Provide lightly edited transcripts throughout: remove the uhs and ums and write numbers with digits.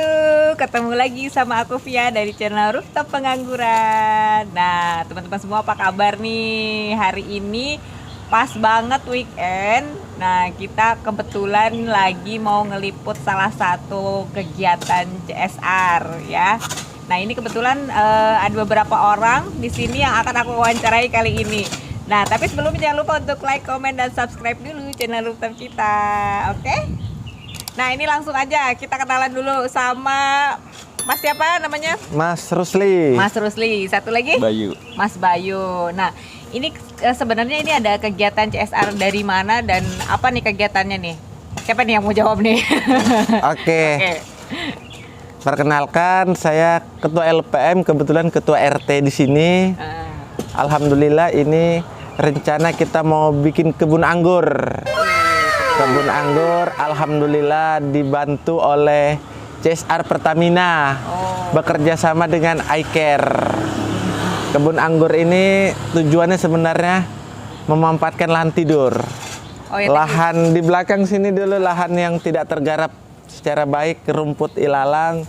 Halo, ketemu lagi sama aku Via dari channel Rooftop Pengangguran. Nah, teman-teman semua apa kabar nih? Hari ini pas banget weekend. Nah, kita kebetulan lagi mau ngeliput salah satu kegiatan CSR ya. Nah, ini kebetulan ada beberapa orang di sini yang akan aku wawancarai kali ini. Nah, tapi sebelumnya jangan lupa untuk like, comment, dan subscribe dulu channel Rooftop kita, oke? Nah, ini langsung aja kita kenalan dulu sama Mas siapa namanya? Mas Rusli. Mas Rusli. Satu lagi? Bayu. Mas Bayu. Nah, ini sebenarnya ini ada kegiatan CSR dari mana dan apa nih kegiatannya nih? Siapa nih yang mau jawab nih? Oke. Perkenalkan, saya Ketua LPM, kebetulan Ketua RT di sini. Alhamdulillah ini rencana kita mau bikin kebun anggur. Kebun anggur, alhamdulillah dibantu oleh CSR Pertamina, bekerja sama dengan iCare. Kebun anggur ini tujuannya sebenarnya memanfaatkan lahan tidur. Lahan di belakang sini dulu lahan yang tidak tergarap secara baik, rumput ilalang.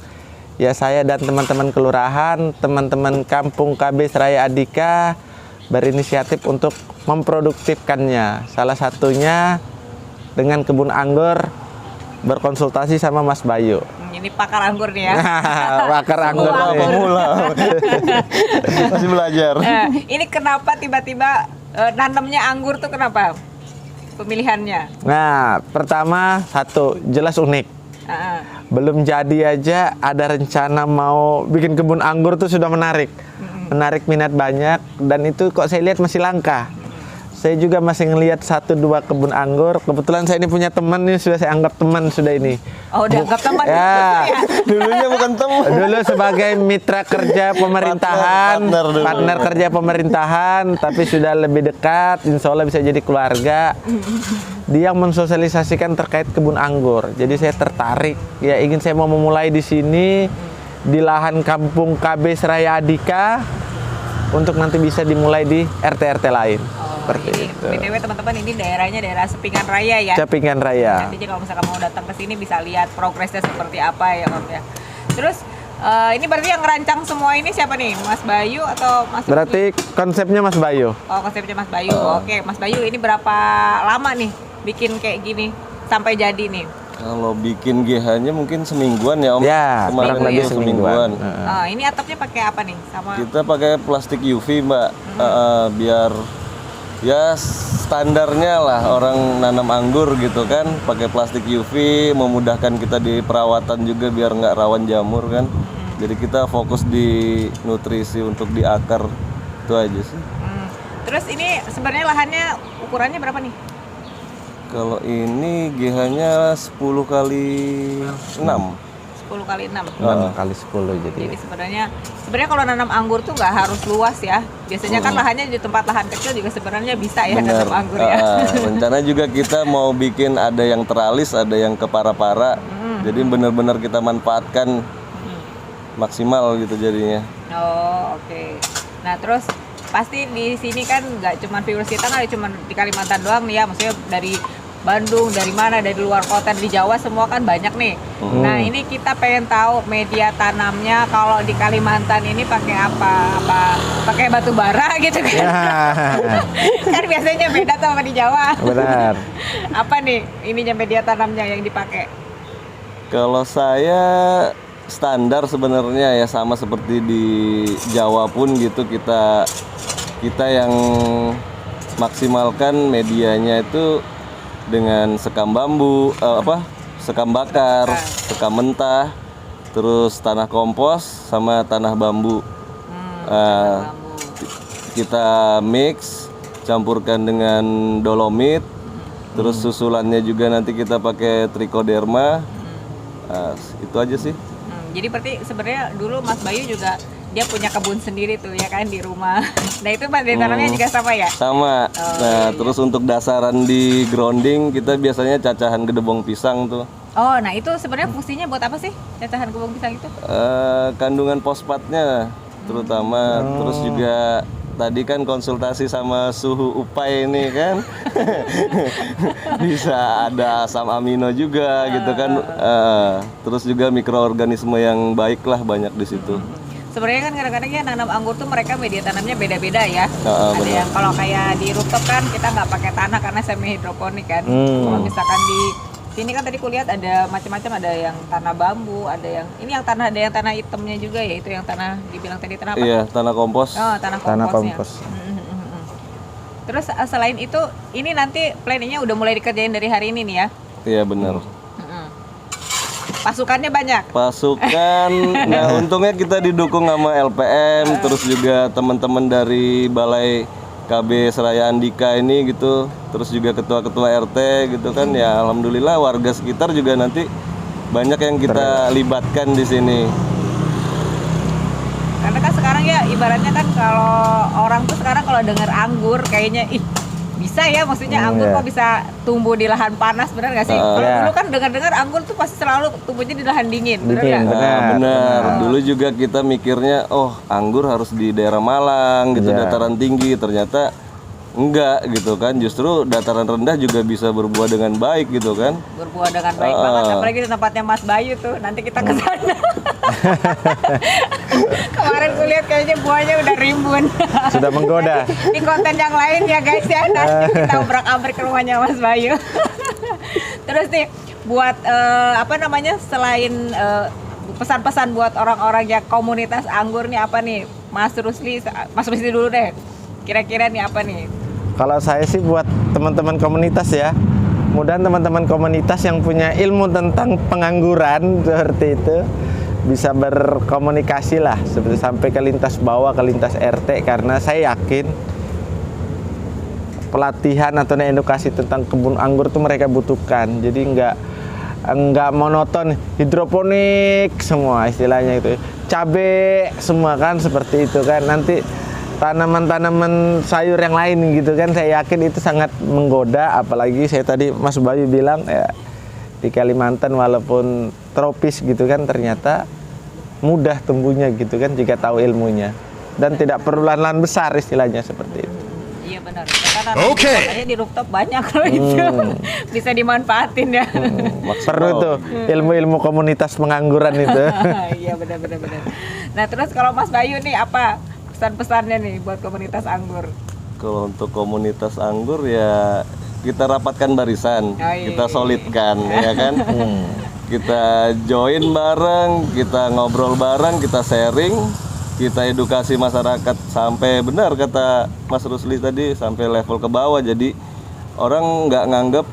Ya, saya dan teman-teman kelurahan, teman-teman kampung KB Seraya Adika berinisiatif untuk memproduktifkannya. Salah satunya dengan kebun anggur, berkonsultasi sama Mas Bayu. Ini pakar anggur nih ya. Pakar anggur. Pemula. Masih belajar. Ini kenapa tiba-tiba nanamnya anggur tuh kenapa? Pemilihannya? Nah, pertama satu, jelas unik. Belum jadi aja ada rencana mau bikin kebun anggur tuh sudah menarik. Menarik minat banyak dan itu kok saya lihat masih langka. Saya juga masih ngelihat 1-2 kebun anggur. Kebetulan saya ini punya teman nih, sudah saya anggap teman sudah ini. Oh, udah anggap teman ya. Dulunya bukan teman. Dulu sebagai mitra kerja pemerintahan, partner kerja pemerintahan, tapi sudah lebih dekat, insya Allah bisa jadi keluarga. Dia yang mensosialisasikan terkait kebun anggur. Jadi saya tertarik, ya ingin saya mau memulai di sini di lahan kampung KB Seraya Adika untuk nanti bisa dimulai di RT-RT lain. Seperti itu. BTW teman-teman, ini daerahnya daerah Cepingan Raya ya. Cepingan Raya. Nanti kalau misalkan mau datang ke sini bisa lihat progresnya seperti apa ya Om ya. Terus ini berarti yang ngerancang semua ini siapa nih? Mas Bayu atau Mas? Berarti konsepnya Mas Bayu. Oh, konsepnya Mas Bayu. Oke, Mas Bayu ini berapa lama nih bikin kayak gini sampai jadi nih? Kalau bikin GH-nya mungkin semingguan ya Om. Ya, kemarin lagi semingguan. Ini atapnya pakai apa nih? Sama Kita pakai plastik UV, Mbak. Biar ya standarnya lah orang nanam anggur gitu kan, pakai plastik UV, memudahkan kita di perawatan juga biar nggak rawan jamur kan. Jadi kita fokus di nutrisi untuk di akar, itu aja sih. Terus ini sebenarnya lahannya ukurannya berapa nih? Kalau ini GH-nya 10 kali 6. 10 kali 6. 6 kali 10 jadi sebenarnya kalau nanam anggur tuh nggak harus luas ya. Biasanya kan lahannya di tempat lahan kecil juga sebenarnya bisa ya nanam anggur ya. Rencana juga kita mau bikin ada yang teralis, ada yang ke para-para. Jadi benar-benar kita manfaatkan maksimal gitu jadinya. Oh, oke. Nah, terus pasti di sini kan nggak cuma viewers kita, nggak cuma di Kalimantan doang nih ya. Maksudnya dari Bandung, dari mana, dari luar kota, di Jawa semua kan banyak nih. Nah, ini kita pengen tahu media tanamnya kalau di Kalimantan ini pakai apa? Apa pakai batu bara gitu kan? Kan biasanya beda tuh sama di Jawa. benar. Apa nih ininya media tanamnya yang dipakai? Kalau saya standar sebenarnya ya sama seperti di Jawa pun gitu, kita yang maksimalkan medianya itu dengan sekam bambu, sekam bakar, sekam mentah, terus tanah kompos sama tanah bambu. Kita mix, campurkan dengan dolomit, terus susulannya juga nanti kita pakai trichoderma. Itu aja sih. Jadi berarti sebenarnya dulu Mas Bayu juga dia punya kebun sendiri tuh ya kan di rumah. Nah, itu media tanamnya juga sama ya? Sama. Terus untuk dasaran di grounding kita biasanya cacahan gedebong pisang tuh. Oh, nah itu sebenarnya fungsinya buat apa sih cacahan gedebong pisang itu? Kandungan fosfatnya terutama, terus juga tadi kan konsultasi sama suhu upai ini kan. Bisa ada asam amino juga gitu kan. Terus juga mikroorganisme yang baik lah banyak di situ. Sebenarnya kan kadang-kadang ya nanam anggur tuh mereka media tanamnya beda-beda ya. Ada benar. yang kalau kayak di rooftop kan kita nggak pakai tanah karena semi hidroponik kan. Kalau misalkan di sini kan tadi kulihat ada macam-macam, ada yang tanah bambu, ada yang ini yang tanah, ada yang tanah hitamnya juga ya, itu yang tanah dibilang tadi tanah apa? Iya, tanah kompos. Oh, tanah Tanah komposnya. kompos. Terus selain itu ini nanti planningnya udah mulai dikerjain dari hari ini nih ya. Iya benar. Pasukannya banyak. Pasukan, nah untungnya kita didukung sama LPM, terus juga teman-teman dari Balai KB Seraya Andika ini gitu, terus juga ketua-ketua RT gitu kan, ya alhamdulillah warga sekitar juga nanti banyak yang kita libatkan di sini. Karena kan sekarang ya ibaratnya kan kalau orang tuh sekarang kalau dengar anggur kayaknya bisa ya, maksudnya anggur kok bisa tumbuh di lahan panas, benar nggak sih? Kalau dulu kan dengar-dengar anggur tuh pasti selalu tumbuhnya di lahan dingin, benar nggak? Benar. Dulu juga kita mikirnya, oh anggur harus di daerah Malang gitu, dataran tinggi. Ternyata enggak gitu kan, justru dataran rendah juga bisa berbuah dengan baik gitu kan. Berbuah dengan baik banget, apalagi di tempatnya Mas Bayu tuh, nanti kita ke sana. Kemarin kulihat kayaknya buahnya udah rimbun. Sudah menggoda. Di konten yang lain ya guys ya, nanti kita obrak-abrik ke rumahnya Mas Bayu. Terus nih buat selain pesan-pesan buat orang-orang yang komunitas anggur nih apa nih, Mas Rusli dulu deh. Kira-kira nih apa nih? Kalau saya sih buat teman-teman komunitas ya, mudah teman-teman komunitas yang punya ilmu tentang pengangguran seperti itu bisa berkomunikasi lah, seperti sampai ke lintas bawah, ke lintas RT, karena saya yakin pelatihan atau edukasi tentang kebun anggur tuh mereka butuhkan. Jadi nggak monoton, hidroponik semua istilahnya itu, cabe semua kan seperti itu kan, nanti tanaman-tanaman sayur yang lain gitu kan, saya yakin itu sangat menggoda. Apalagi saya tadi Mas Bayu bilang ya, di Kalimantan walaupun tropis gitu kan, ternyata mudah tumbuhnya gitu kan jika tahu ilmunya, dan tidak perlu lahan besar istilahnya seperti itu. Iya benar. Karena makanya di rooftop banyak loh itu. Bisa dimanfaatin ya. Perlu tuh ilmu-ilmu komunitas pengangguran itu. Iya benar. Nah, terus kalau Mas Bayu nih apa pesan-pesannya nih buat komunitas anggur? Kalau untuk komunitas anggur ya kita rapatkan barisan, kita solidkan ya kan. Kita join bareng, kita ngobrol bareng, kita sharing, kita edukasi masyarakat sampai benar kata Mas Rusli tadi, sampai level ke bawah. Jadi orang nggak nganggep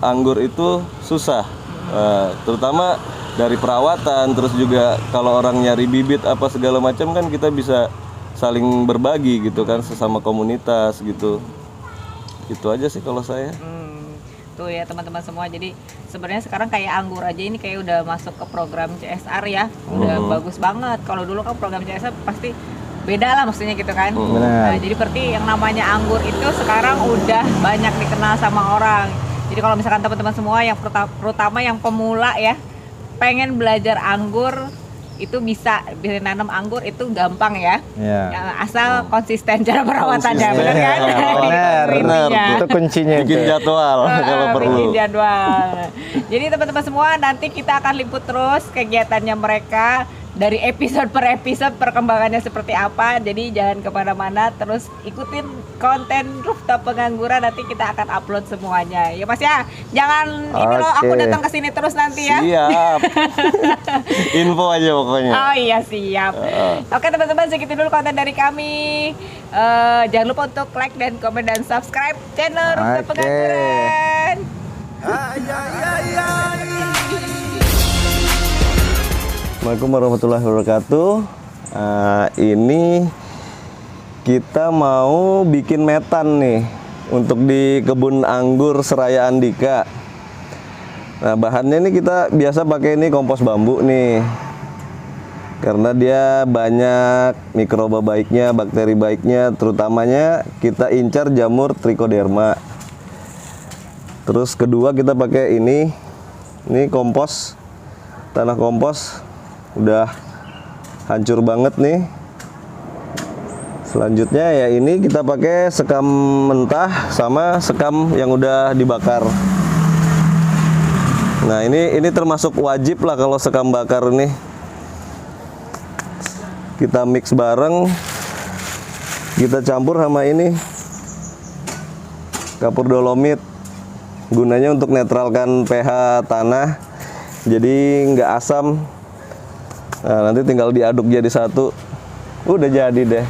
anggur itu susah, terutama dari perawatan. Terus juga kalau orang nyari bibit apa segala macam kan kita bisa saling berbagi gitu kan sesama komunitas gitu. Itu aja sih kalau saya. Tuh ya teman-teman semua, jadi sebenarnya sekarang kayak anggur aja ini kayak udah masuk ke program CSR ya, udah bagus banget. Kalau dulu kan program CSR pasti beda lah maksudnya gitu kan. Nah, jadi berarti yang namanya anggur itu sekarang udah banyak dikenal sama orang. Jadi kalau misalkan teman-teman semua yang terutama yang pemula ya, pengen belajar anggur, itu bisa nanam anggur itu gampang ya. Asal konsisten cara perawatannya, benar kan? Benar. Itu kuncinya. Bikin jadwal kalau perlu. Bikin jadwal. Jadi teman-teman semua, nanti kita akan liput terus kegiatannya mereka dari episode per episode, perkembangannya seperti apa. Jadi jangan kemana-mana, terus ikutin konten Rooftop Pengangguran, nanti kita akan upload semuanya ya Mas ya. Jangan ini loh, aku datang ke sini terus nanti ya. Siap. Info aja pokoknya. Oh iya siap. Oke teman-teman, segitu dulu konten dari kami. Jangan lupa untuk like dan komen dan subscribe channel Rooftop Pengangguran. Assalamualaikum warahmatullahi wabarakatuh. Ini kita mau bikin metan nih untuk di kebun anggur Seraya Andika. Nah, bahannya nih kita biasa pakai ini kompos bambu nih, karena dia banyak mikroba baiknya, bakteri baiknya, terutamanya kita incar jamur Trichoderma. Terus kedua kita pakai ini kompos, tanah kompos udah hancur banget nih, Selanjutnya ya ini kita pakai sekam mentah sama sekam yang udah dibakar. Nah ini termasuk wajib lah kalau sekam bakar ini. Kita mix bareng, kita campur sama ini kapur dolomit, gunanya untuk netralkan pH tanah jadi nggak asam. Nah nanti tinggal diaduk jadi satu, udah jadi deh.